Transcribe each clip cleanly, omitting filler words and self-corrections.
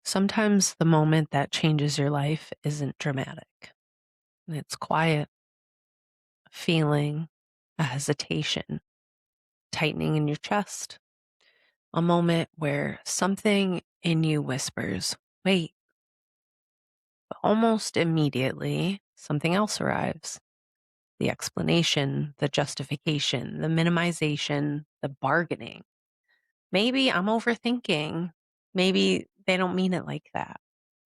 Sometimes the moment that changes your life isn't dramatic. It's quiet, a feeling, a hesitation, tightening in your chest, a moment where something in you whispers, wait, but almost immediately something else arrives. The explanation, the justification, the minimization, the bargaining. Maybe I'm overthinking. Maybe they don't mean it like that.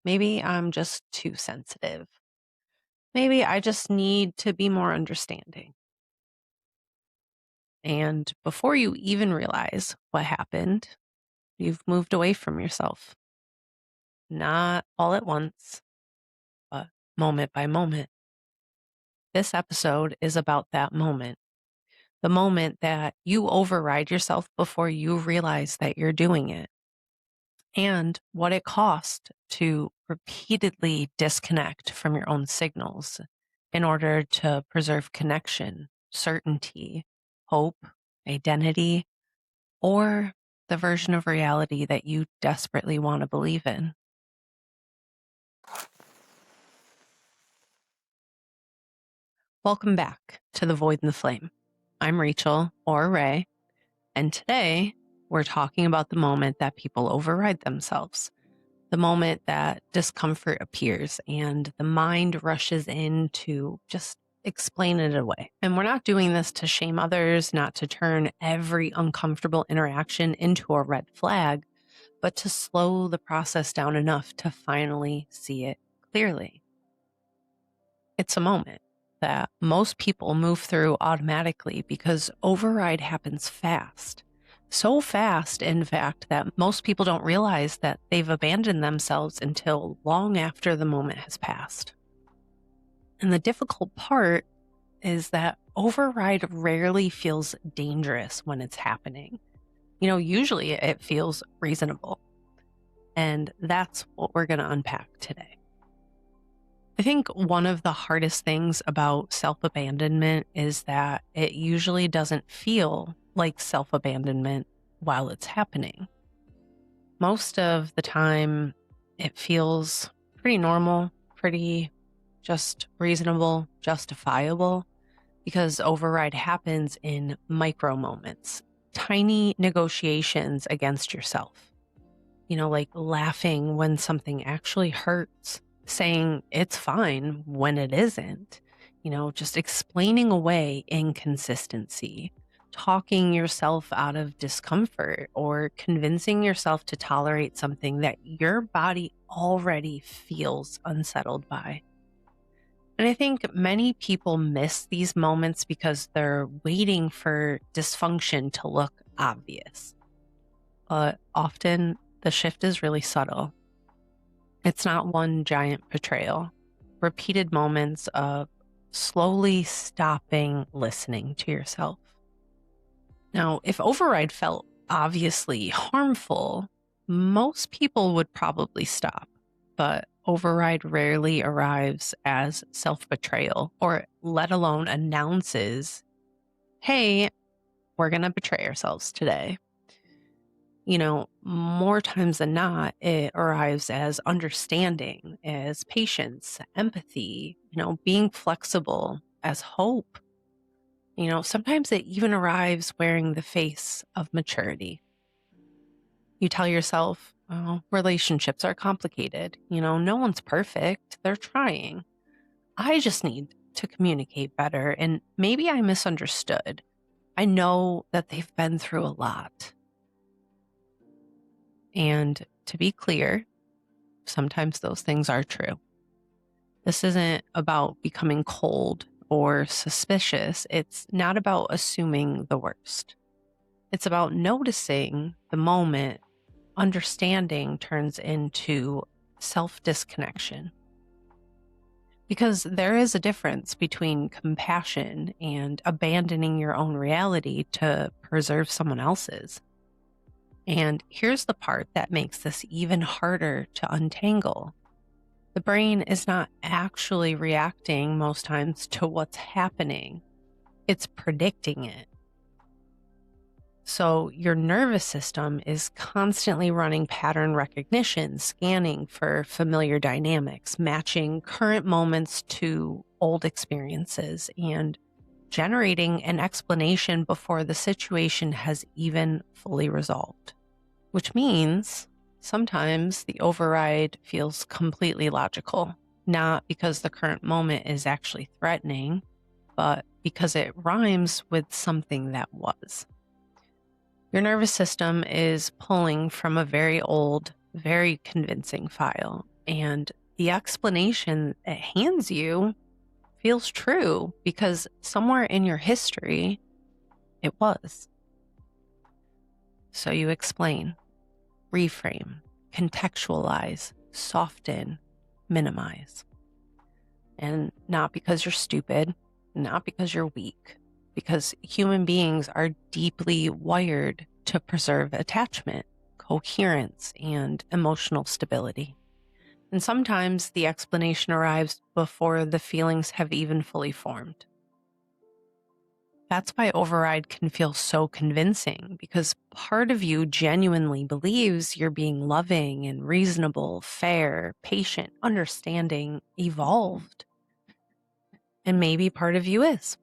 Maybe I'm just too sensitive. Maybe I just need to be more understanding. And before you even realize what happened, you've moved away from yourself. Not all at once, but moment by moment. This episode is about that moment, the moment that you override yourself before you realize that you're doing it, and what it cost to repeatedly disconnect from your own signals in order to preserve connection, certainty, hope, identity, or the version of reality that you desperately want to believe in. Welcome back to The Void and the Flame. I'm Rachel, or Ray, and today we're talking about the moment that people override themselves. The moment that discomfort appears and the mind rushes in to just explain it away. And we're not doing this to shame others, not to turn every uncomfortable interaction into a red flag, but to slow the process down enough to finally see it clearly. It's a moment that most people move through automatically because override happens fast. So fast, in fact, that most people don't realize that they've abandoned themselves until long after the moment has passed. And the difficult part is that override rarely feels dangerous when it's happening. Usually it feels reasonable. And that's what we're going to unpack today. I think one of the hardest things about self-abandonment is that it usually doesn't feel like self-abandonment while it's happening. Most of the time, it feels pretty normal, pretty just reasonable, justifiable, because override happens in micro moments, tiny negotiations against yourself. Like laughing when something actually hurts, saying it's fine when it isn't, just explaining away inconsistency, talking yourself out of discomfort, or convincing yourself to tolerate something that your body already feels unsettled by. And I think many people miss these moments because they're waiting for dysfunction to look obvious. But often the shift is really subtle. It's not one giant betrayal. Repeated moments of slowly stopping listening to yourself. Now, if override felt obviously harmful, most people would probably stop. But override rarely arrives as self-betrayal, or let alone announces, hey, we're going to betray ourselves today. More times than not, it arrives as understanding, as patience, empathy, being flexible, as hope. Sometimes it even arrives wearing the face of maturity. You tell yourself, oh, relationships are complicated. No one's perfect. They're trying. I just need to communicate better. And maybe I misunderstood. I know that they've been through a lot. And to be clear, sometimes those things are true. This isn't about becoming cold or suspicious. It's not about assuming the worst. It's about noticing the moment understanding turns into self-disconnection. Because there is a difference between compassion and abandoning your own reality to preserve someone else's. And here's the part that makes this even harder to untangle. The brain is not actually reacting most times to what's happening. It's predicting it. So your nervous system is constantly running pattern recognition, scanning for familiar dynamics, matching current moments to old experiences, and generating an explanation before the situation has even fully resolved. Which means sometimes the override feels completely logical, not because the current moment is actually threatening, but because it rhymes with something that was. Your nervous system is pulling from a very old, very convincing file, and the explanation it hands you feels true because somewhere in your history, it was. So you explain, reframe, contextualize, soften, minimize. And not because you're stupid, not because you're weak, because human beings are deeply wired to preserve attachment, coherence, and emotional stability. And sometimes the explanation arrives before the feelings have even fully formed. That's why override can feel so convincing, because part of you genuinely believes you're being loving and reasonable, fair, patient, understanding, evolved. And maybe part of you is.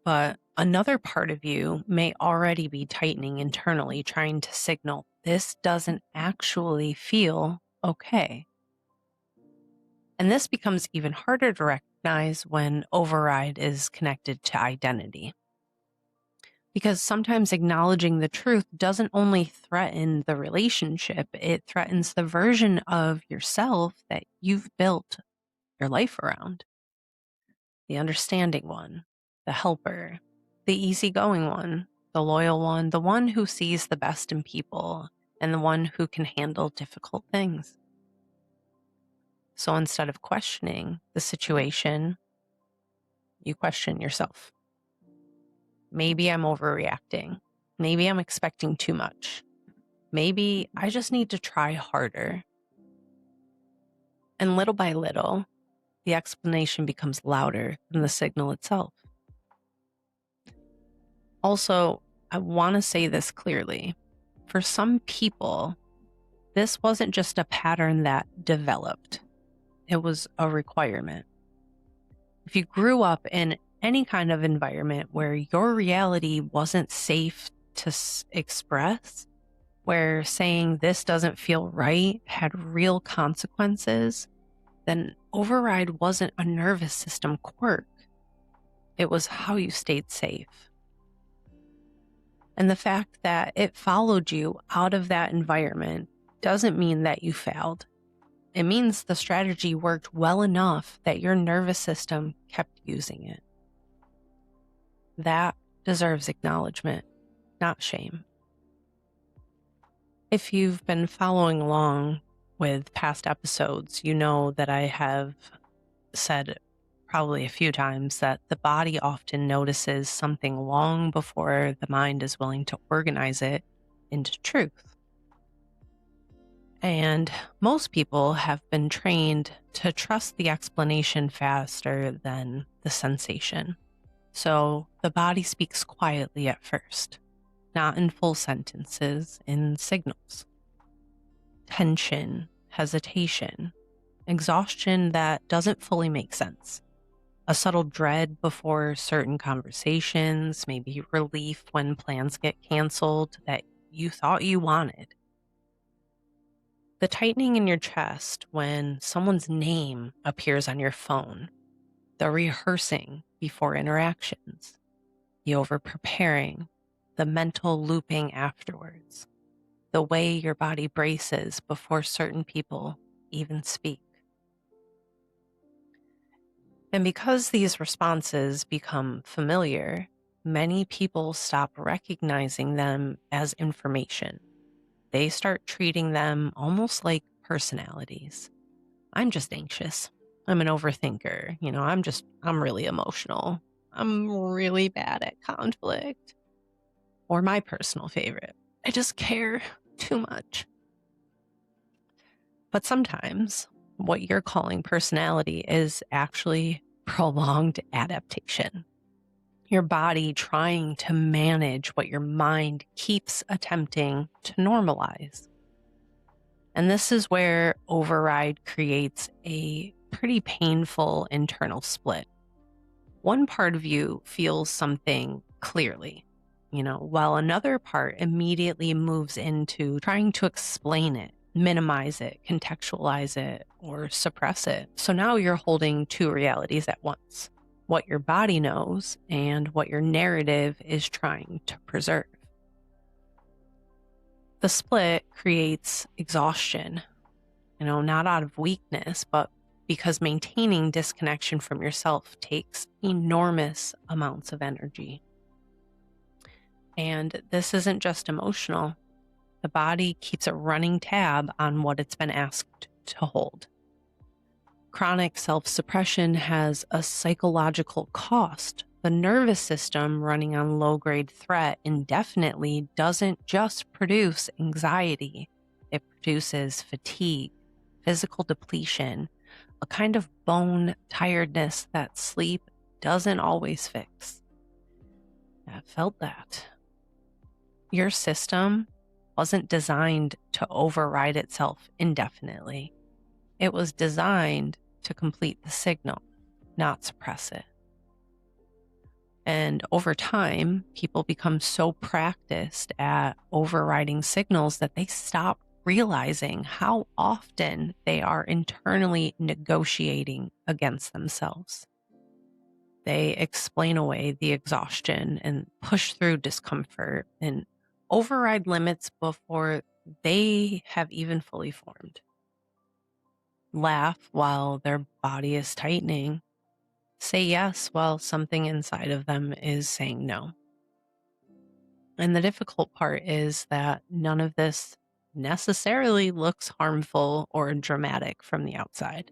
But another part of you may already be tightening internally, trying to signal this doesn't actually feel okay. And this becomes even harder to recognize when override is connected to identity. Because sometimes acknowledging the truth doesn't only threaten the relationship, it threatens the version of yourself that you've built your life around. The understanding one, the helper, the easygoing one, the loyal one, the one who sees the best in people, and the one who can handle difficult things. So instead of questioning the situation, you question yourself. Maybe I'm overreacting. Maybe I'm expecting too much. Maybe I just need to try harder. And little by little, the explanation becomes louder than the signal itself. Also, I want to say this clearly. For some people, this wasn't just a pattern that developed. It was a requirement. If you grew up in any kind of environment where your reality wasn't safe to express, where saying this doesn't feel right had real consequences, then override wasn't a nervous system quirk. It was how you stayed safe. And the fact that it followed you out of that environment doesn't mean that you failed. It means the strategy worked well enough that your nervous system kept using it. That deserves acknowledgement, not shame. If you've been following along with past episodes, you know that I have said probably a few times that the body often notices something long before the mind is willing to organize it into truth. And most people have been trained to trust the explanation faster than the sensation. So the body speaks quietly at first, not in full sentences, in signals. Tension, hesitation, exhaustion that doesn't fully make sense. A subtle dread before certain conversations, maybe relief when plans get canceled that you thought you wanted. The tightening in your chest when someone's name appears on your phone, the rehearsing before interactions, the over-preparing, the mental looping afterwards, the way your body braces before certain people even speak. And because these responses become familiar, many people stop recognizing them as information. They start treating them almost like personalities. I'm just anxious. I'm an overthinker. I'm really emotional. I'm really bad at conflict. Or my personal favorite, I just care too much. But sometimes what you're calling personality is actually prolonged adaptation. your body trying to manage what your mind keeps attempting to normalize. And this is where override creates a pretty painful internal split. One part of you feels something clearly, while another part immediately moves into trying to explain it, minimize it, contextualize it, or suppress it. So now you're holding two realities at once: what your body knows and what your narrative is trying to preserve. The split creates exhaustion, not out of weakness, but because maintaining disconnection from yourself takes enormous amounts of energy. And this isn't just emotional. The body keeps a running tab on what it's been asked to hold. Chronic self-suppression has a psychological cost. The nervous system running on low-grade threat indefinitely doesn't just produce anxiety. It produces fatigue, physical depletion, a kind of bone tiredness that sleep doesn't always fix. I felt that. Your system wasn't designed to override itself indefinitely. It was designed to complete the signal, not suppress it. And over time, people become so practiced at overriding signals that they stop realizing how often they are internally negotiating against themselves. They explain away the exhaustion and push through discomfort and override limits before they have even fully formed. Laugh while their body is tightening. Say yes while something inside of them is saying no. And the difficult part is that none of this necessarily looks harmful or dramatic from the outside.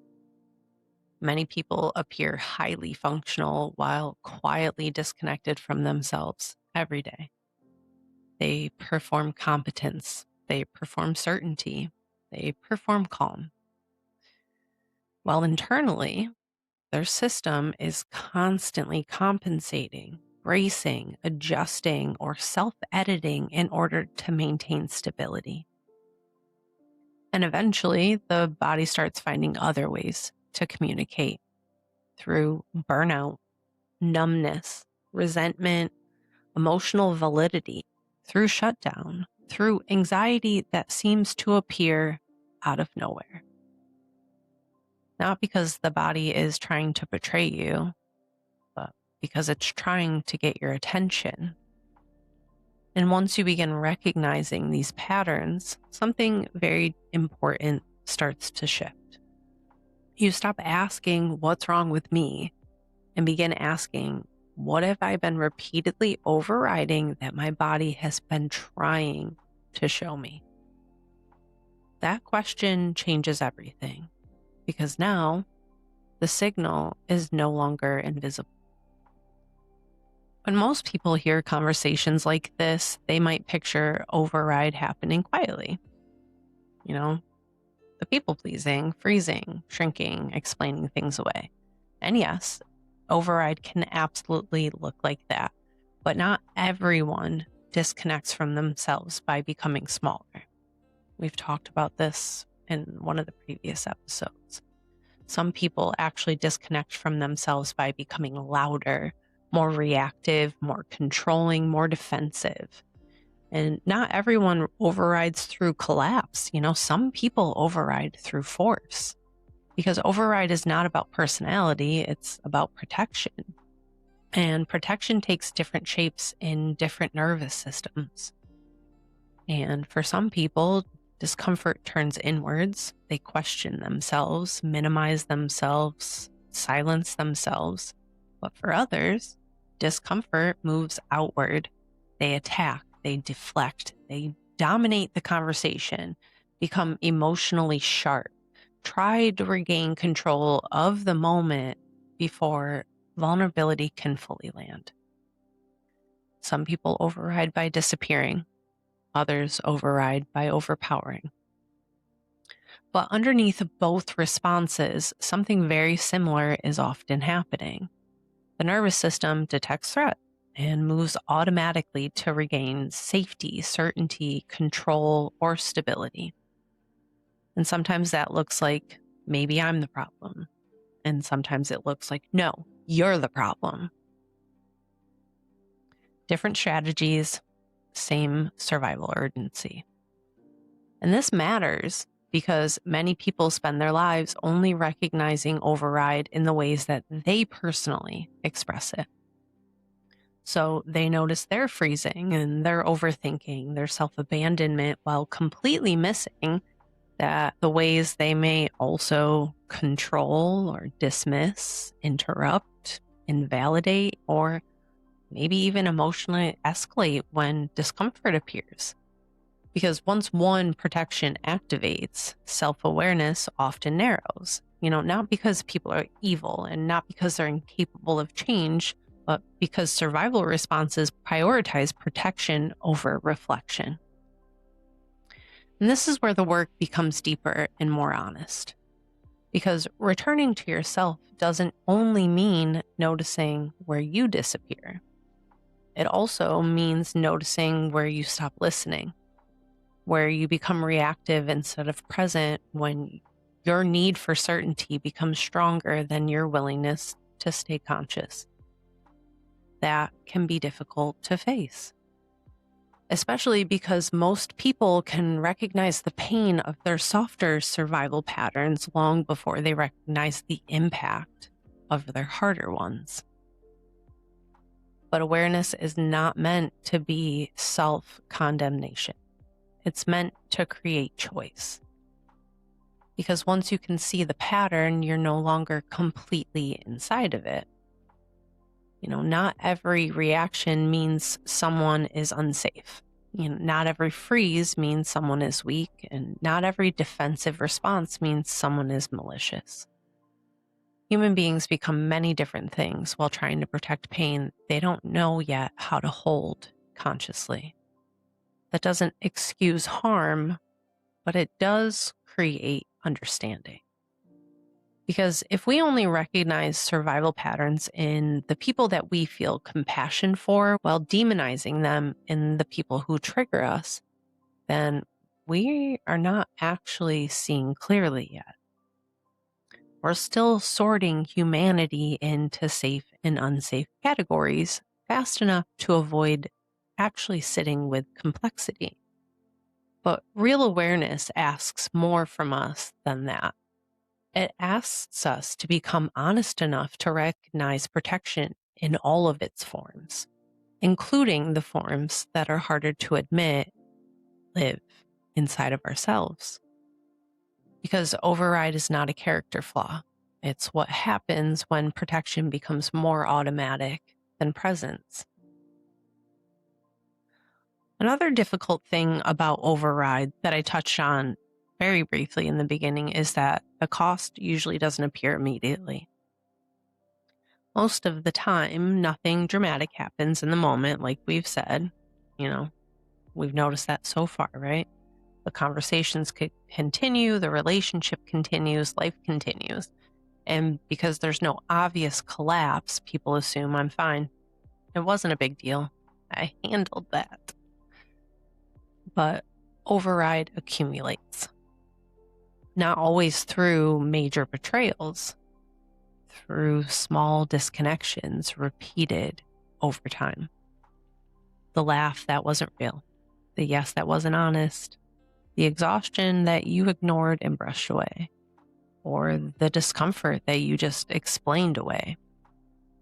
Many people appear highly functional while quietly disconnected from themselves every day. They perform competence, they perform certainty, they perform calm. While internally, their system is constantly compensating, bracing, adjusting, or self-editing in order to maintain stability. And eventually, the body starts finding other ways to communicate through burnout, numbness, resentment, emotional validity, through shutdown, through anxiety that seems to appear out of nowhere. Not because the body is trying to betray you, but because it's trying to get your attention. And once you begin recognizing these patterns, something very important starts to shift. You stop asking, "What's wrong with me?" and begin asking, "What have I been repeatedly overriding that my body has been trying to show me?" That question changes everything, because now the signal is no longer invisible. When most people hear conversations like this, they might picture override happening quietly. The people pleasing, freezing, shrinking, explaining things away. And yes, override can absolutely look like that, but not everyone disconnects from themselves by becoming smaller. We've talked about this in one of the previous episodes. Some people actually disconnect from themselves by becoming louder, more reactive, more controlling, more defensive. And not everyone overrides through collapse. Some people override through force, because override is not about personality, it's about protection. And protection takes different shapes in different nervous systems. And for some people, discomfort turns inwards. They question themselves, minimize themselves, silence themselves. But for others, discomfort moves outward. They attack, they deflect, they dominate the conversation, become emotionally sharp, try to regain control of the moment before vulnerability can fully land. Some people override by disappearing. Others override by overpowering. But underneath both responses, something very similar is often happening. The nervous system detects threat. and moves automatically to regain safety, certainty, control, or stability. And sometimes that looks like maybe I'm the problem. And sometimes it looks like, no, you're the problem. Different strategies, same survival urgency. And this matters because many people spend their lives only recognizing override in the ways that they personally express it. So they notice their freezing and their overthinking, their self-abandonment, while completely missing that the ways they may also control or dismiss, interrupt, invalidate, or maybe even emotionally escalate when discomfort appears. Because once one protection activates, self-awareness often narrows. Not because people are evil and not because they're incapable of change, but because survival responses prioritize protection over reflection. And this is where the work becomes deeper and more honest. Because returning to yourself doesn't only mean noticing where you disappear. It also means noticing where you stop listening, where you become reactive instead of present, when your need for certainty becomes stronger than your willingness to stay conscious. That can be difficult to face, especially because most people can recognize the pain of their softer survival patterns long before they recognize the impact of their harder ones. But awareness is not meant to be self-condemnation. It's meant to create choice. Because once you can see the pattern, you're no longer completely inside of it. Not every reaction means someone is unsafe. Not every freeze means someone is weak, and not every defensive response means someone is malicious. Human beings become many different things while trying to protect pain they don't know yet how to hold consciously. That doesn't excuse harm, but it does create understanding. Because if we only recognize survival patterns in the people that we feel compassion for while demonizing them in the people who trigger us, then we are not actually seeing clearly yet. We're still sorting humanity into safe and unsafe categories fast enough to avoid actually sitting with complexity. But real awareness asks more from us than that. It asks us to become honest enough to recognize protection in all of its forms, including the forms that are harder to admit live inside of ourselves. Because override is not a character flaw. It's what happens when protection becomes more automatic than presence. Another difficult thing about override that I touched on very briefly in the beginning is that the cost usually doesn't appear immediately. Most of the time, nothing dramatic happens in the moment, like we've said. We've noticed that so far, right? The conversations could continue, the relationship continues, life continues. And because there's no obvious collapse, people assume I'm fine. It wasn't a big deal. I handled that. But override accumulates. Not always through major betrayals, through small disconnections repeated over time. The laugh that wasn't real, the yes that wasn't honest, the exhaustion that you ignored and brushed away, or the discomfort that you just explained away.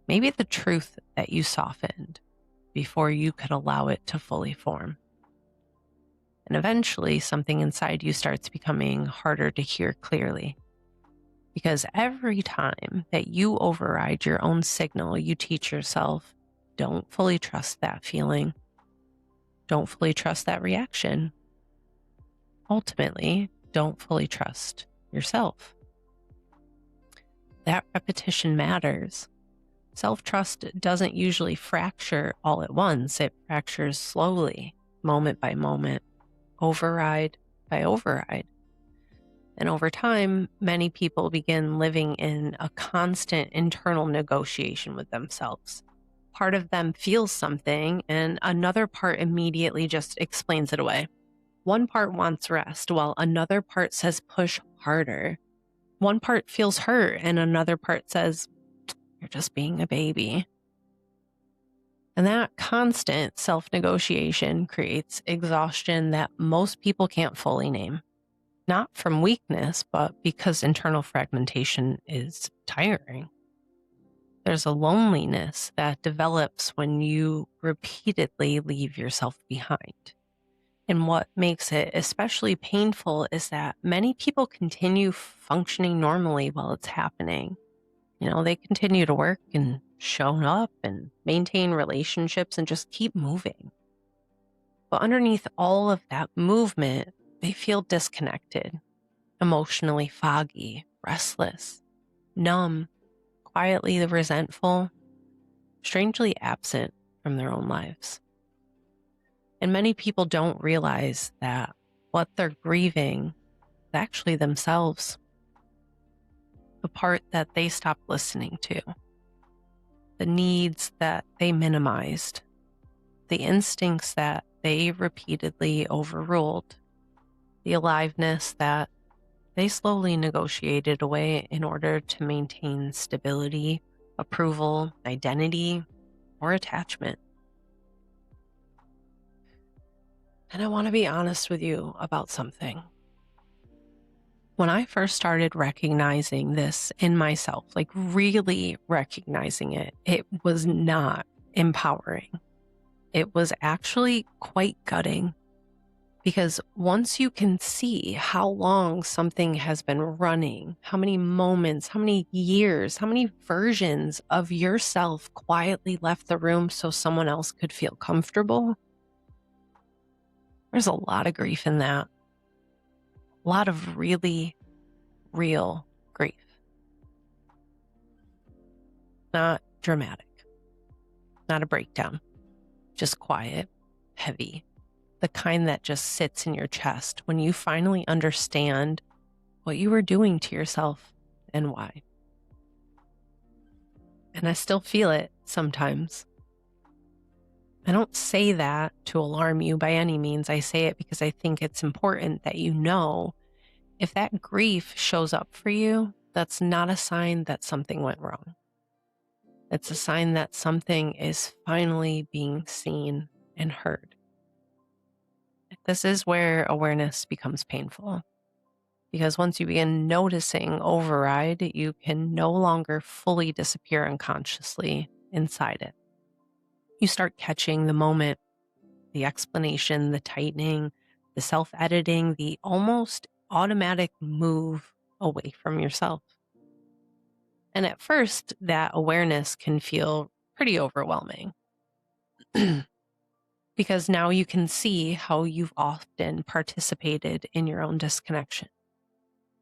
Maybe the truth that you softened before you could allow it to fully form. And eventually, something inside you starts becoming harder to hear clearly. Because every time that you override your own signal, you teach yourself, don't fully trust that feeling. Don't fully trust that reaction. Ultimately, don't fully trust yourself. That repetition matters. Self-trust doesn't usually fracture all at once. It fractures slowly, moment by moment, override by override. And over time, many people begin living in a constant internal negotiation with themselves, part of them feels something and another part immediately just explains it away. One part wants rest while another part says push harder. One part feels hurt and another part says, you're just being a baby. And that constant self-negotiation creates exhaustion that most people can't fully name. Not from weakness, but because internal fragmentation is tiring. There's a loneliness that develops when you repeatedly leave yourself behind. And what makes it especially painful is that many people continue functioning normally while it's happening. They continue to work and show up and maintain relationships and just keep moving. But underneath all of that movement, they feel disconnected, emotionally foggy, restless, numb, quietly resentful, strangely absent from their own lives. And many people don't realize that what they're grieving is actually themselves, the part that they stopped listening to, the needs that they minimized, the instincts that they repeatedly overruled, the aliveness that they slowly negotiated away in order to maintain stability, approval, identity, or attachment. And I want to be honest with you about something. When I first started recognizing this in myself, like really recognizing it, it was not empowering. It was actually quite gutting. Because once you can see how long something has been running, how many moments, how many years, how many versions of yourself quietly left the room so someone else could feel comfortable, there's a lot of grief in that. A lot of really real grief. Not dramatic, not a breakdown, just quiet, heavy. The kind that just sits in your chest when you finally understand what you were doing to yourself and why. And I still feel it sometimes. I don't say that to alarm you by any means. I say it because I think it's important that you know if that grief shows up for you, that's not a sign that something went wrong. It's a sign that something is finally being seen and heard. This is where awareness becomes painful. Because once you begin noticing override, you can no longer fully disappear unconsciously inside it. You start catching the moment, the explanation, the tightening, the self-editing, the almost automatic move away from yourself. And at first, that awareness can feel pretty overwhelming. Because now you can see how you've often participated in your own disconnection.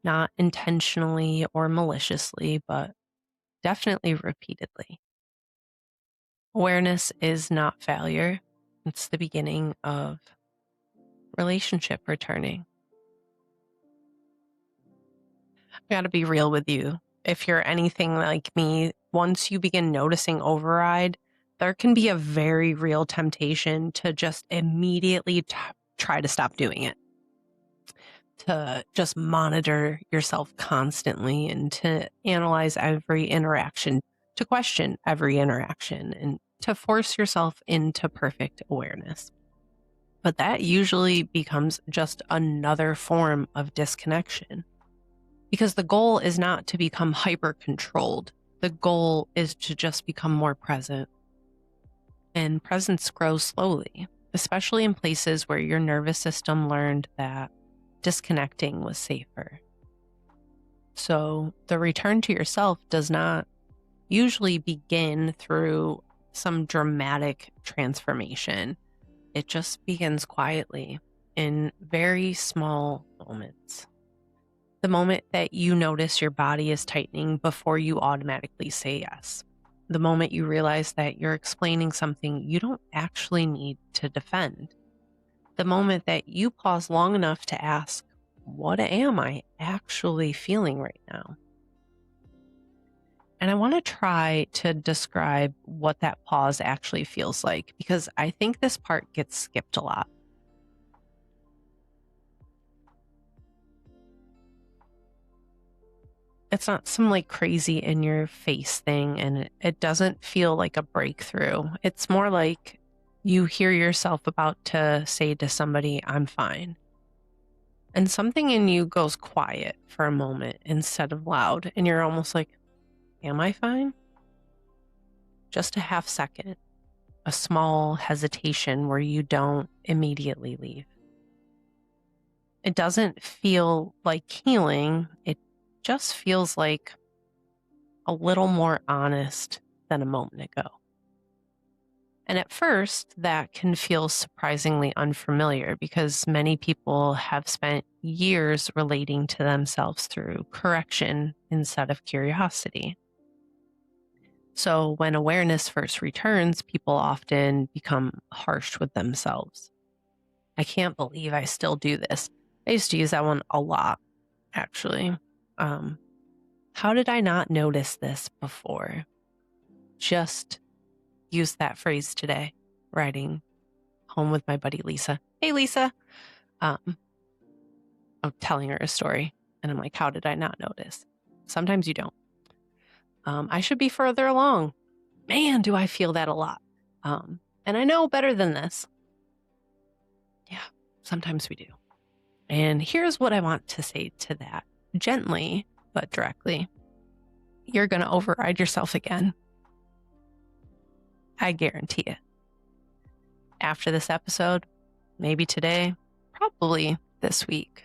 Not intentionally or maliciously, but definitely repeatedly. Awareness is not failure. It's the beginning of relationship returning. I gotta be real with you. If you're anything like me, once you begin noticing override, there can be a very real temptation to just immediately try to stop doing it. To just monitor yourself constantly and to analyze every interaction, to question every interaction, and to force yourself into perfect awareness. But that usually becomes just another form of disconnection. Because the goal is not to become hyper-controlled. The goal is to just become more present. And presence grows slowly, especially in places where your nervous system learned that disconnecting was safer. So the return to yourself does not usually begin through some dramatic transformation. It just begins quietly in very small moments. The moment that you notice your body is tightening before you automatically say yes. The moment you realize that you're explaining something you don't actually need to defend. The moment that you pause long enough to ask, what am I actually feeling right now? And I want to try to describe what that pause actually feels like, because I think this part gets skipped a lot. It's not some like crazy in your face thing, and it doesn't feel like a breakthrough. It's more like you hear yourself about to say to somebody, "I'm fine." And something in you goes quiet for a moment instead of loud, and you're almost like, "Am I fine?" Just a half second, a small hesitation where you don't immediately leave. It doesn't feel like healing. It just feels like a little more honest than a moment ago. And at first, that can feel surprisingly unfamiliar because many people have spent years relating to themselves through correction instead of curiosity. So when awareness first returns, people often become harsh with themselves. I can't believe I still do this. I used to use that one a lot, actually. Um, how did I not notice this before? Just use that phrase today, riding home with my buddy Lisa. Hey, Lisa. I'm telling her a story, and I'm like, how did I not notice? Sometimes you don't. I should be further along. Man, do I feel that a lot. And I know better than this. Yeah, sometimes we do. And here's what I want to say to that, gently but directly. You're going to override yourself again. I guarantee it. After this episode, maybe today, probably this week.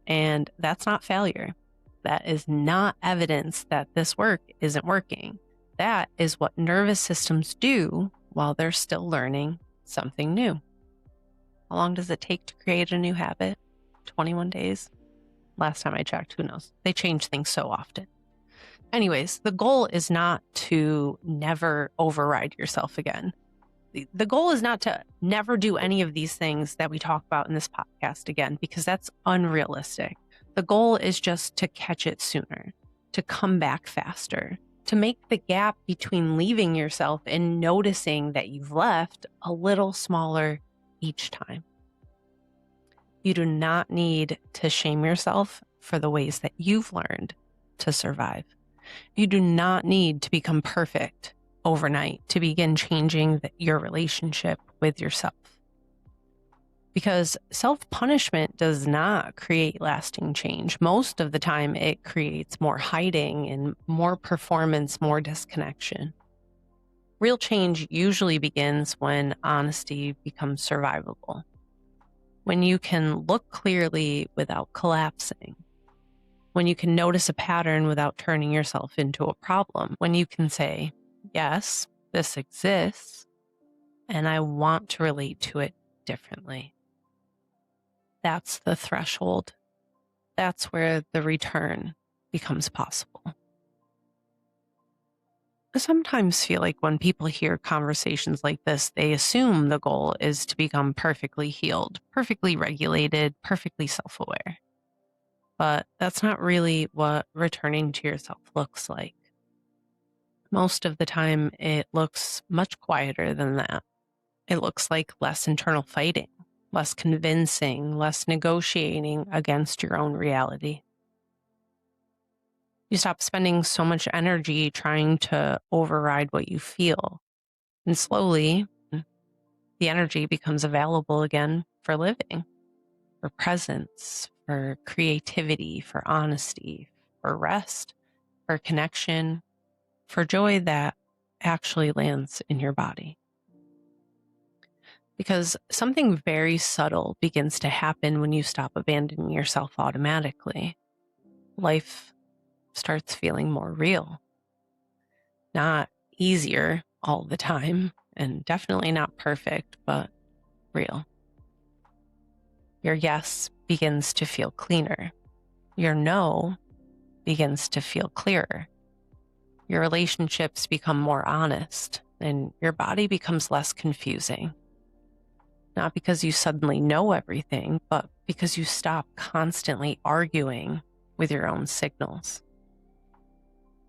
And that's not failure. That is not evidence that this work isn't working. That is what nervous systems do while they're still learning something new. How long does it take to create a new habit? 21 days? Last time I checked, who knows? They change things so often. Anyways, the goal is not to never override yourself again. The goal is not to never do any of these things that we talk about in this podcast again, because that's unrealistic. The goal is just to catch it sooner, to come back faster, to make the gap between leaving yourself and noticing that you've left a little smaller each time. You do not need to shame yourself for the ways that you've learned to survive. You do not need to become perfect overnight to begin changing your relationship with yourself. Because self-punishment does not create lasting change. Most of the time, it creates more hiding and more performance, more disconnection. Real change usually begins when honesty becomes survivable. When you can look clearly without collapsing. When you can notice a pattern without turning yourself into a problem. When you can say, yes, this exists, and I want to relate to it differently. That's the threshold. That's where the return becomes possible. I sometimes feel like when people hear conversations like this, they assume the goal is to become perfectly healed, perfectly regulated, perfectly self-aware. But that's not really what returning to yourself looks like. Most of the time, it looks much quieter than that. It looks like less internal fighting, less convincing, less negotiating against your own reality. You stop spending so much energy trying to override what you feel. And slowly, the energy becomes available again for living, for presence, for creativity, for honesty, for rest, for connection, for joy that actually lands in your body. Because something very subtle begins to happen when you stop abandoning yourself automatically. Life starts feeling more real. Not easier all the time, and definitely not perfect, but real. Your yes begins to feel cleaner. Your no begins to feel clearer. Your relationships become more honest, and your body becomes less confusing. Not because you suddenly know everything, but because you stop constantly arguing with your own signals.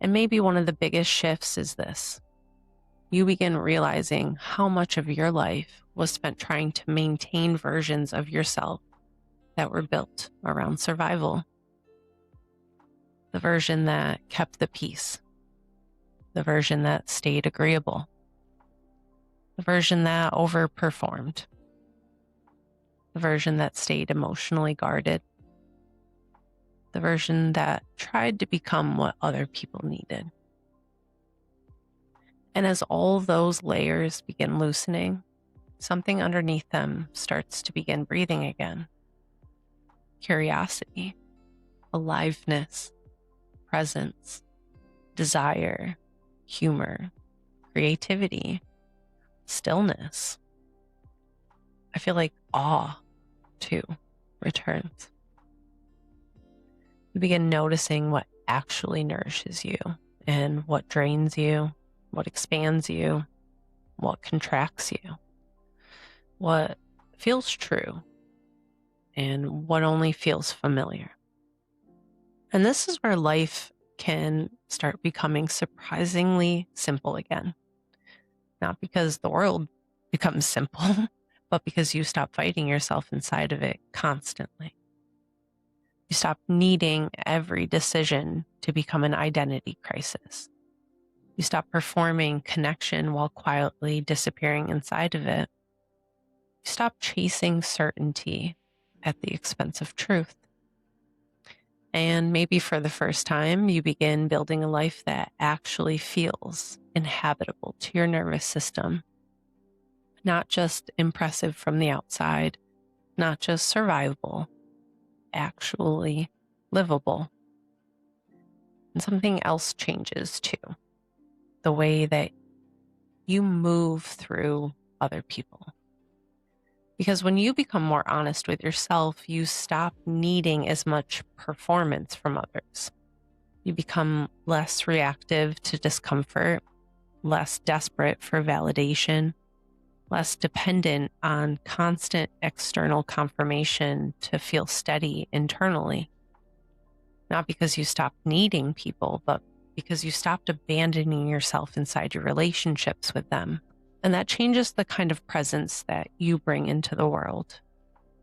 And maybe one of the biggest shifts is this. You begin realizing how much of your life was spent trying to maintain versions of yourself that were built around survival. The version that kept the peace, the version that stayed agreeable, the version that overperformed, the version that stayed emotionally guarded, the version that tried to become what other people needed. And as all those layers begin loosening, something underneath them starts to begin breathing again. Curiosity, aliveness, presence, desire, humor, creativity, stillness. I feel like awe, too, returns. You begin noticing what actually nourishes you and what drains you, what expands you, what contracts you, what feels true, and what only feels familiar. And this is where life can start becoming surprisingly simple again. Not because the world becomes simple, but because you stop fighting yourself inside of it constantly. You stop needing every decision to become an identity crisis. You stop performing connection while quietly disappearing inside of it. You stop chasing certainty at the expense of truth. And maybe for the first time, you begin building a life that actually feels inhabitable to your nervous system. Not just impressive from the outside, not just survivable, actually livable. And something else changes too. The way that you move through other people. Because when you become more honest with yourself, you stop needing as much performance from others. You become less reactive to discomfort, less desperate for validation, less dependent on constant external confirmation to feel steady internally. Not because you stopped needing people, but because you stopped abandoning yourself inside your relationships with them. And that changes the kind of presence that you bring into the world.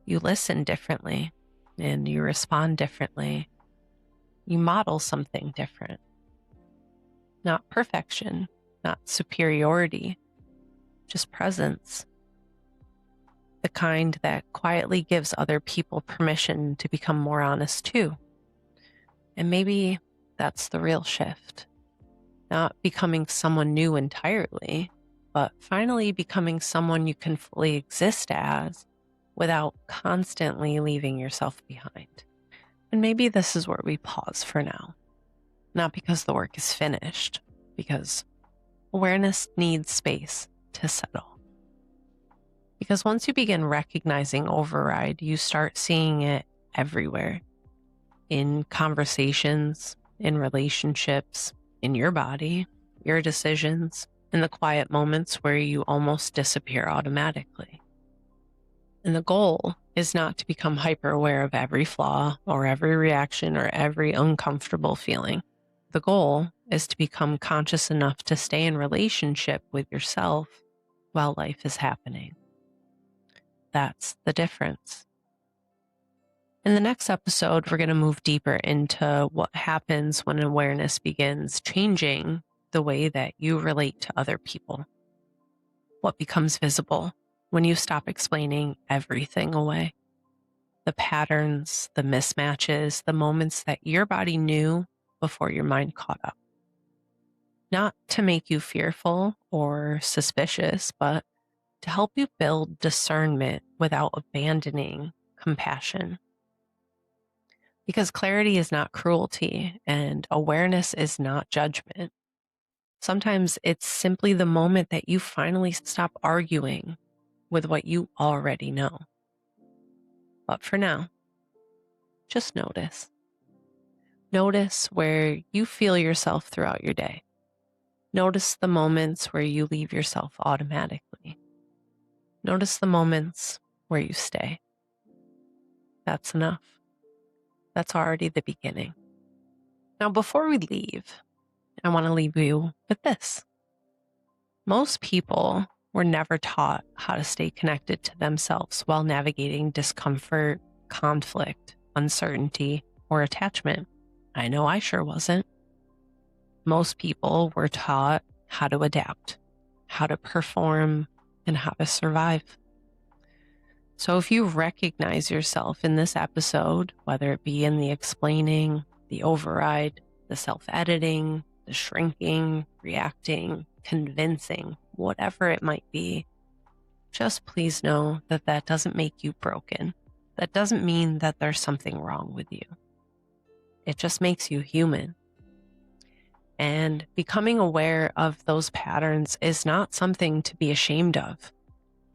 You listen differently and you respond differently. You model something different. Not perfection, not superiority, just presence. The kind that quietly gives other people permission to become more honest too. And maybe that's the real shift. Not becoming someone new entirely, but finally becoming someone you can fully exist as without constantly leaving yourself behind. And maybe this is where we pause for now. Not because the work is finished, because awareness needs space to settle. Because once you begin recognizing override, you start seeing it everywhere. In conversations, in relationships, in your body, your decisions, in the quiet moments where you almost disappear automatically. And the goal is not to become hyper aware of every flaw or every reaction or every uncomfortable feeling. The goal is to become conscious enough to stay in relationship with yourself while life is happening. That's the difference. In the next episode, we're going to move deeper into what happens when awareness begins changing the way that you relate to other people. What becomes visible when you stop explaining everything away. The patterns, the mismatches, the moments that your body knew before your mind caught up. Not to make you fearful or suspicious, but to help you build discernment without abandoning compassion. Because clarity is not cruelty and awareness is not judgment. Sometimes it's simply the moment that you finally stop arguing with what you already know. But for now, just notice. Notice where you feel yourself throughout your day. Notice the moments where you leave yourself automatically. Notice the moments where you stay. That's enough. That's already the beginning. Now, before we leave, I want to leave you with this. Most people were never taught how to stay connected to themselves while navigating discomfort, conflict, uncertainty, or attachment. I know I sure wasn't. Most people were taught how to adapt, how to perform, and how to survive. So if you recognize yourself in this episode, whether it be in the explaining, the override, the self-editing, the shrinking, reacting, convincing, whatever it might be, just please know that that doesn't make you broken. That doesn't mean that there's something wrong with you. It just makes you human. And becoming aware of those patterns is not something to be ashamed of.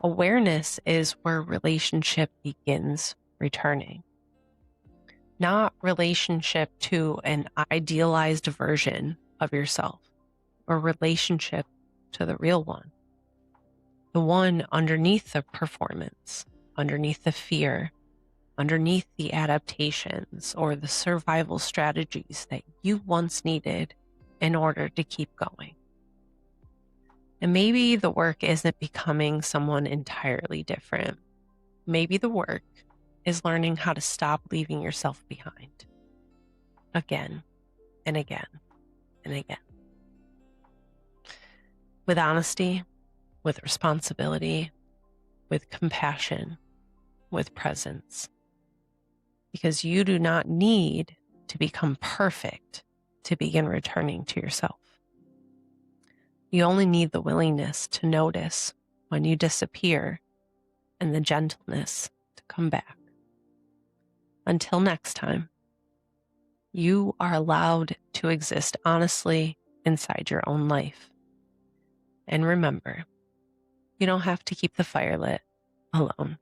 Awareness is where relationship begins returning. Not relationship to an idealized version of yourself, or relationship to the real one. The one underneath the performance, underneath the fear, underneath the adaptations or the survival strategies that you once needed in order to keep going. And maybe the work isn't becoming someone entirely different. Maybe the work is learning how to stop leaving yourself behind again and again and again. With honesty, with responsibility, with compassion, with presence. Because you do not need to become perfect to begin returning to yourself. You only need the willingness to notice when you disappear and the gentleness to come back. Until next time, you are allowed to exist honestly inside your own life. And remember, you don't have to keep the fire lit alone.